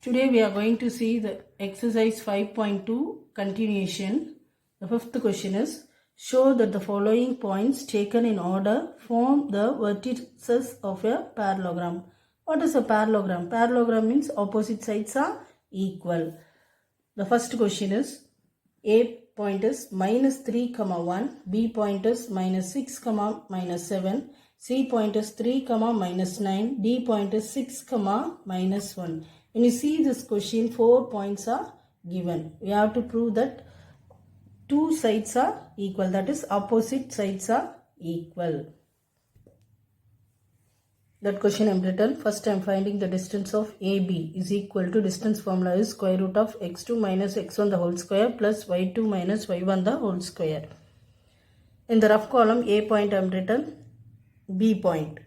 Today we are going to see the exercise 5.2 continuation. The fifth question is, show that the following points taken in order form the vertices of a parallelogram. What is a parallelogram? Parallelogram means opposite sides are equal. The first question is, A point is minus 3, 1, B point is minus 6, minus 7, C point is 3, minus 9, D point is 6, minus 1. When you see this question, 4 points are given. We have to prove that two sides are equal, that is opposite sides are equal. That question I am written. First I am finding the distance of AB is equal to, distance formula is square root of x2 minus x1 the whole square plus y2 minus y1 the whole square. In the rough column, A point I am written, B point.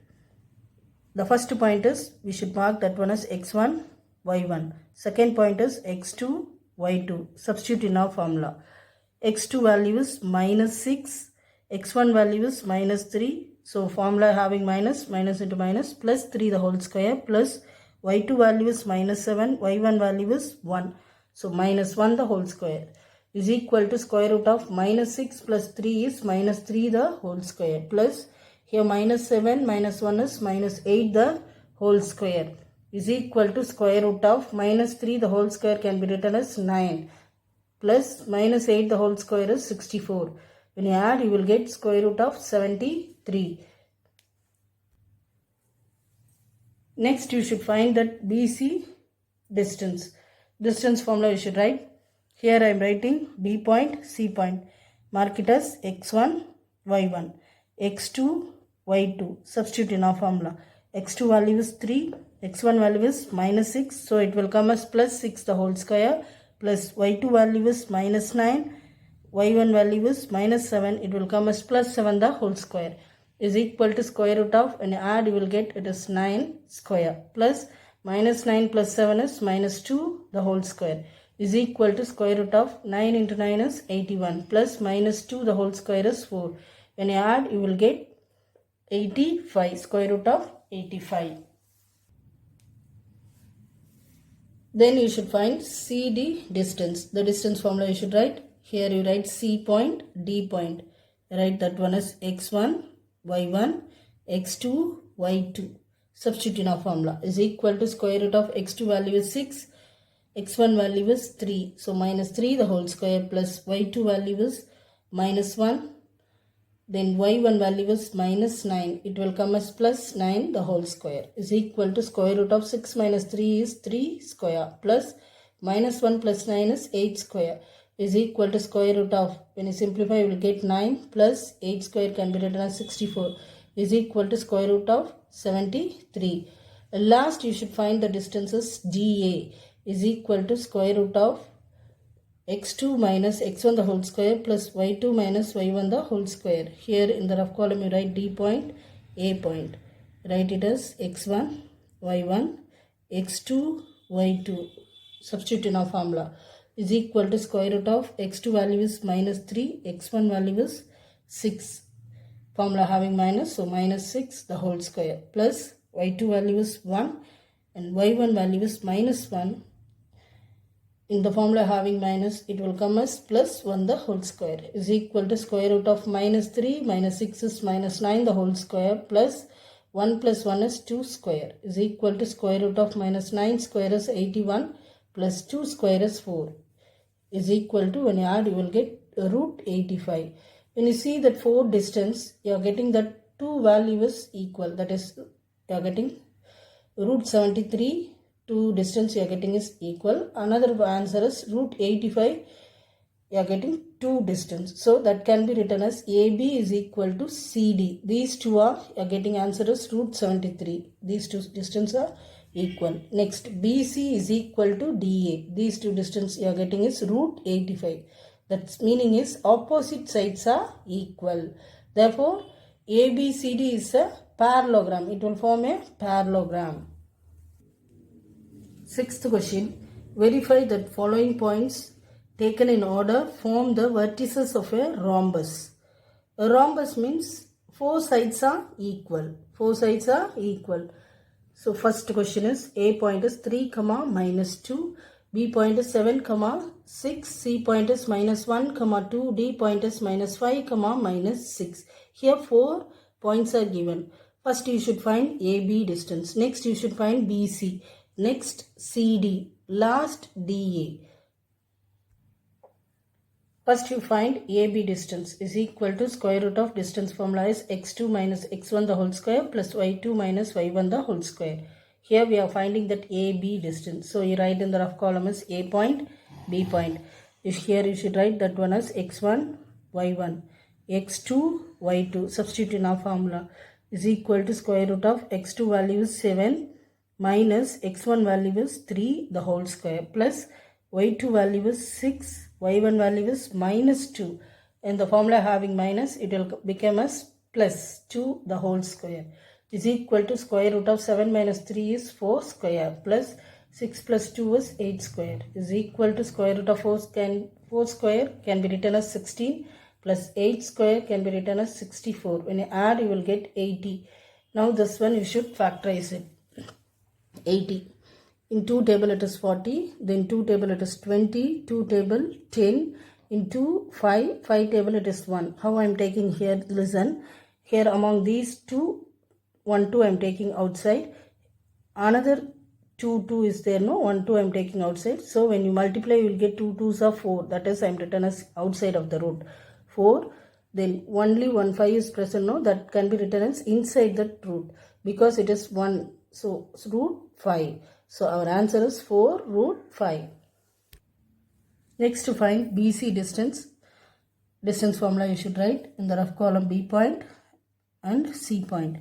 The first point is, we should mark that one as x1, y1. Second point is x2, y2. Substitute in our formula. x2 value is minus 6, x1 value is minus 3. So formula having minus into minus, plus 3 the whole square, plus y2 value is minus 7, y1 value is 1. So minus 1 the whole square is equal to square root of minus 6 plus 3 is minus 3 the whole square, plus here minus 7 minus 1 is minus 8 the whole square is equal to square root of minus 3 the whole square can be written as 9 plus minus 8 the whole square is 64. When you add, you will get square root of 73. Next, you should find that BC distance. Distance formula you should write. Here I am writing B point, C point. Mark it as x1, y1, x2, y2. Substitute in our formula. x2 value is 3, x1 value is minus 6. So it will come as plus 6 the whole square, plus y2 value is minus 9, y1 value is minus 7. It will come as plus 7 the whole square is equal to square root of, and add you will get it is 9 square, plus minus 9 plus 7 is minus 2 the whole square is equal to square root of 9 into 9 is 81, plus minus 2 the whole square is 4. When you add, you will get 85, square root of 85. Then you should find CD distance. The distance formula you should write. Here you write C point, D point. Write that one as x1, y1, x2, y2. Substitute in our formula is equal to square root of x2 value is 6, x1 value is 3. So minus 3 the whole square, plus y2 value is minus 1. Then y1 value is minus 9. It will come as plus 9 the whole square is equal to square root of 6 minus 3 is 3 square, plus minus 1 plus 9 is 8 square is equal to square root of, when you simplify you will get 9 plus 8 square can be written as 64 is equal to square root of 73. Last you should find the distances DA is equal to square root of x2 minus x1 the whole square plus y2 minus y1 the whole square. Here in the rough column you write D point, A point. Write it as x1, y1, x2, y2. Substitute in our formula is equal to square root of x2 value is minus 3, x1 value is 6. Formula having minus, so minus 6 the whole square, plus y2 value is 1 and y1 value is minus 1. In the formula having minus, it will come as plus 1 the whole square is equal to square root of minus 3 minus 6 is minus 9 the whole square, plus 1 plus 1 is 2 square is equal to square root of minus 9 square is 81 plus 2 square is 4 is equal to, when you add you will get root 85. When you see that 4 distance, you are getting that 2 value is equal, that is you are getting root 73. 2 distance you are getting is equal. Another answer is root 85. You are getting 2 distance. So that can be written as AB is equal to CD. These two are, you are getting answer is root 73. These two distance are equal. Next, BC is equal to DA. These two distance you are getting is root 85. That's meaning is opposite sides are equal. Therefore, ABCD is a parallelogram. It will form a parallelogram. Sixth question. Verify that following points taken in order form the vertices of a rhombus. A rhombus means 4 sides are equal. 4 sides are equal. So first question is A point is 3 comma minus 2, B point is 7 comma 6, C point is minus 1 comma 2, D point is minus 5 comma minus 6. Here 4 points are given. First you should find AB distance. Next you should find BC. Next CD. Last DA. First you find AB distance is equal to square root of distance formula is x2 minus x1 the whole square plus y2 minus y1 the whole square. Here we are finding that AB distance. So you write in the rough column is A point, B point. Here you should write that one as x1, y1, x2, y2. Substitute in our formula is equal to square root of x2 value is 7 minus x1 value is 3 the whole square plus y2 value is 6, y1 value is minus 2. In the formula having minus, it will become as plus 2 the whole square is equal to square root of 7 minus 3 is 4 square plus 6 plus 2 is 8 square is equal to square root of 4 square can be written as 16 plus 8 square can be written as 64. When you add, you will get 80. Now this one you should factorize it. 80. In 2 table it is 40, then 2 table it is 20, 2 table 10, into 5 table it is 1. How I am taking here, listen, here among these two, 1, 2 I am taking outside, another 2 is there, no, 1, 2 I am taking outside. So when you multiply you will get 2 2s are 4, that is I am written as outside of the root, 4, then only 1 5 is present, no, that can be written as inside the root because it is 1, so root 5. So our answer is 4 root 5. Next to find BC distance. Distance formula you should write in the rough column B point and C point.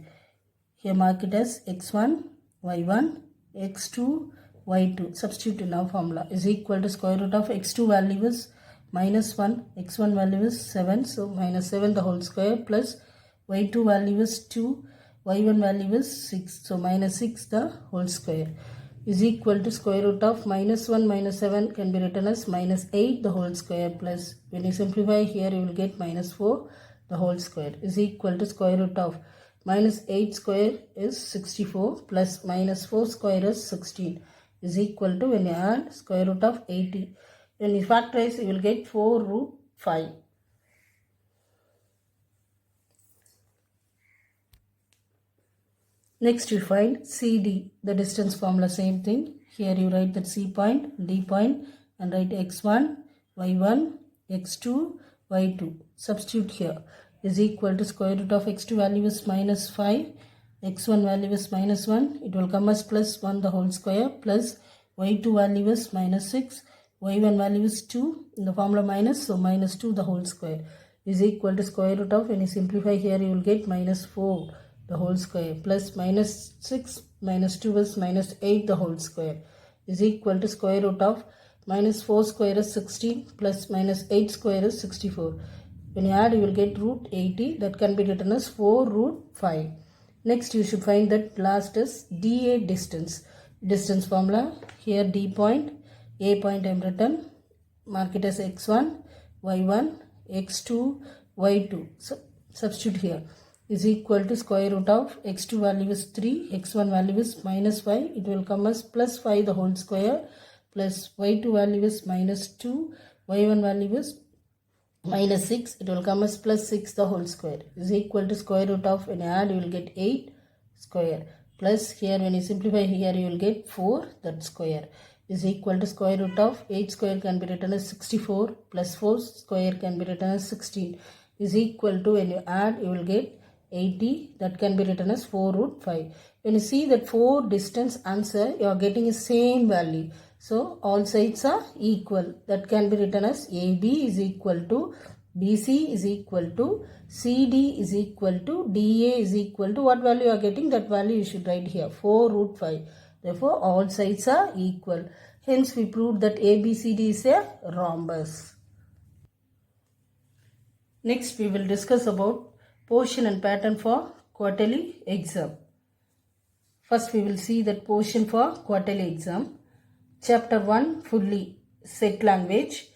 Here mark it as x1, y1, x2, y2. Substitute in our formula is equal to square root of x2 value is minus 1, x1 value is 7, so minus 7 the whole square plus y2 value is 2, y1 value is 6, so minus 6 the whole square is equal to square root of minus 1 minus 7 can be written as minus 8 the whole square plus when you simplify here you will get minus 4 the whole square is equal to square root of minus 8 square is 64 plus minus 4 square is 16 is equal to when you add square root of 80. When you factorize you will get 4 root 5. Next you find CD, the distance formula same thing. Here you write that C point, D point and write x1, y1, x2, y2. Substitute here is equal to square root of x2 value is minus 5, x1 value is minus 1. It will come as plus 1 the whole square plus y2 value is minus 6, y1 value is 2. In the formula minus, so minus 2 the whole square is equal to square root of, when you simplify here you will get minus 4 the whole square plus minus 6 minus 2 is minus 8 the whole square is equal to square root of minus 4 square is 16 plus minus 8 square is 64. When you add you will get root 80, that can be written as 4 root 5. Next you should find that last is DA distance. Distance formula, here D point, A point I am written, mark it as x1, y1, x2, y2. So substitute here is equal to square root of x2 value is 3, x1 value is minus 5, it will come as plus 5 the whole square plus y2 value is minus 2, y1 value is minus 6, it will come as plus 6 the whole square is equal to square root of, when you add you will get 8 square plus here when you simplify here you will get 4 that square is equal to square root of 8 square can be written as 64 plus 4 square can be written as 16 is equal to, when you add you will get 80, that can be written as 4 root 5. When you see that 4 distance answer, you are getting the same value. So all sides are equal. That can be written as AB is equal to BC is equal to CD is equal to DA is equal to what value you are getting, that value you should write here, 4 root 5. Therefore all sides are equal. Hence we proved that ABCD is a rhombus. Next we will discuss about portion and pattern for quarterly exam. First we will see that portion for quarterly exam. Chapter 1 fully set language,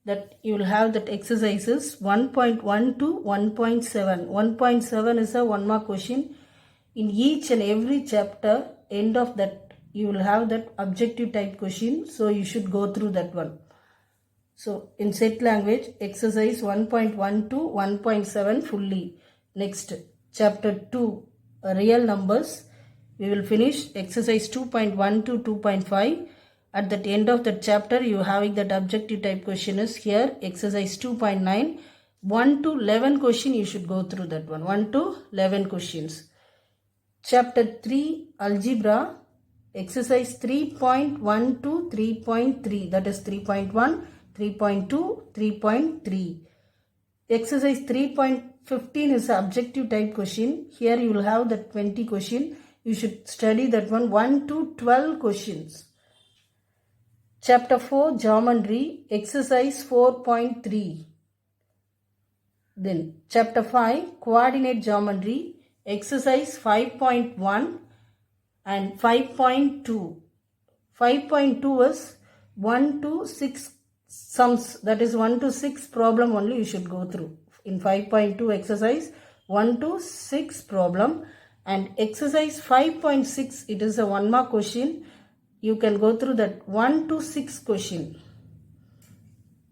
that you will have that exercises 1.1 to 1.7. 1.7 is a 1 mark question. In each and every chapter end of that you will have that objective type question, so you should go through that one. So in set language, exercise 1.1 to 1.7 fully. Next, chapter 2, real numbers. We will finish exercise 2.1 to 2.5. At the end of the chapter, you having that objective type question is here. Exercise 2.9. 1 to 11 question you should go through that one. 1 to 11 questions. Chapter 3, algebra. Exercise 3.1 to 3.3. That is 3.1. 3.2, 3.3. Exercise 3.15 is an objective type question. Here you will have the 20 question. You should study that one 1 to 12 questions. Chapter 4, geometry, exercise 4.3. Then chapter 5, coordinate geometry, exercise 5.1 and 5.2. 5.2 is 1 to 6 sums, that is 1 to 6 problem only you should go through. In 5.2 exercise 1 to 6 problem, and exercise 5.6 it is a 1 mark question. You can go through that 1 to 6 question.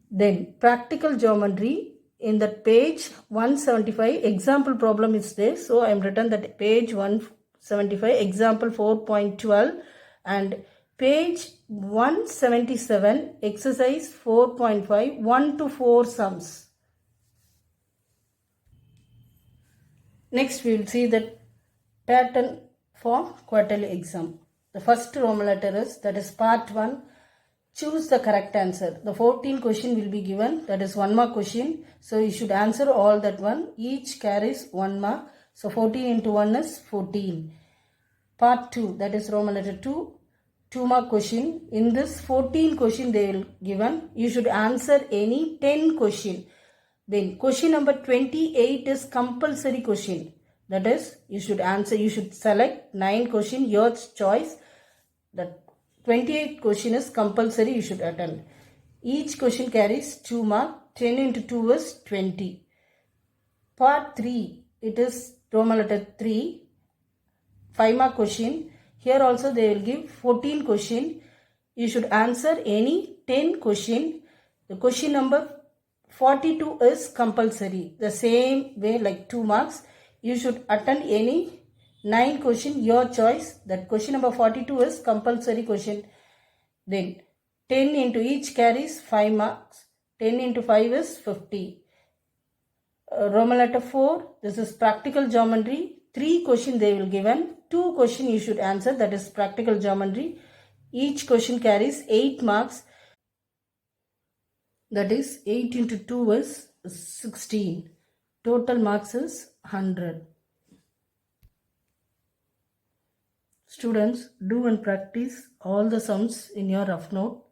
Then practical geometry, in that page 175 example problem is there, so I am written that page 175 example 4.12 and page 177 exercise 4.5 1 to 4 sums. Next we will see the pattern for quarterly exam. The first Roman letter is, that is part 1. Choose the correct answer. The 14 question will be given, that is 1 mark question. So you should answer all that one. Each carries 1 mark. So 14 into 1 is 14. Part 2, that is Roman letter 2. 2 mark question. In this 14 question they will given. You should answer any 10 question. Then question number 28 is compulsory question. That is, you should answer, you should select 9 question, your choice. The 28th question is compulsory, you should attend. Each question carries 2 mark. 10 into 2 is 20. Part 3, it is Roman letter 3. 5 mark question. Here also they will give 14 question. You should answer any 10 question. The question number 42 is compulsory. The same way like 2 marks. You should attend any 9 question, your choice. That question number 42 is compulsory question. Then 10 into each carries 5 marks. 10 into 5 is 50. Roman letter 4, this is practical geometry. 3 question they will given. 2 question you should answer, that is practical geometry. Each question carries 8 marks. That is 8 into 2 is 16. Total marks is 100. Students, do and practice all the sums in your rough note.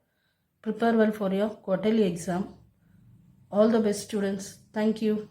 Prepare well for your quarterly exam. All the best, students. Thank you.